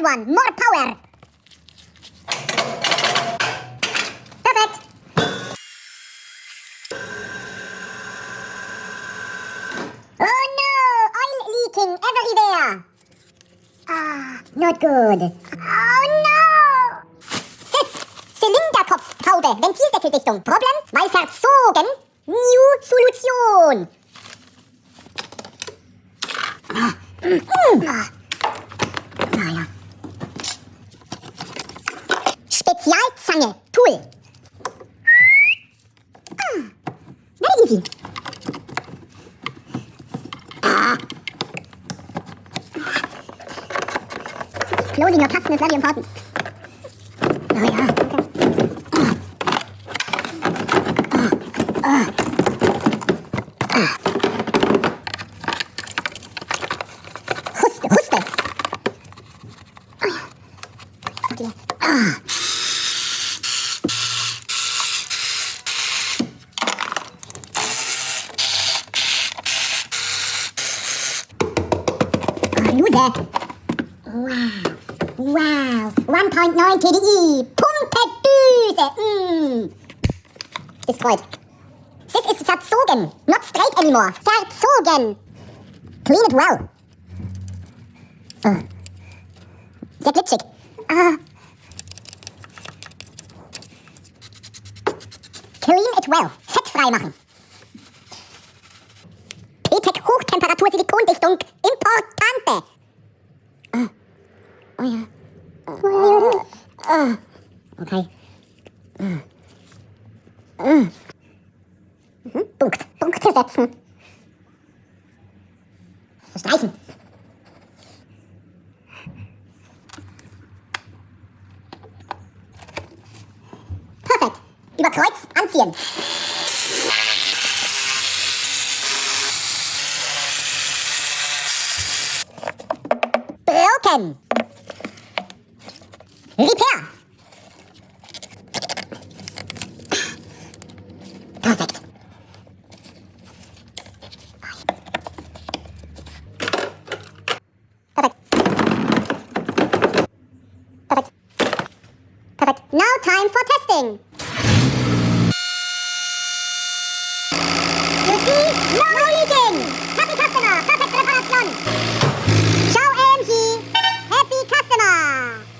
one. More power. Perfect. Oh no! Oil leaking everywhere. Not good. Oh no! Sis, Zylinderkopfhaube, Ventildeckeldichtung. Problem? Weil verzogen. New Solution. Naja. Spezialzange, Tool. Very easy. Closing your custom is very important. Naja, danke. Huste, Huste. Okay. Loser. Wow. 1.9 TDI. Pumpedüse. Destroyed. This is verzogen. Not straight anymore. Verzogen. Clean it well. Sehr glitschig. Clean it well. Fettfrei machen. PTEC Hochtemperatur Silikondichtung. Importante. Oh ja. Okay. Punkte setzen. Streichen. Perfekt. Über Kreuz anziehen. Broken. Repair. Perfekt. Perfekt. Perfekt. Perfekt. Now time for testing.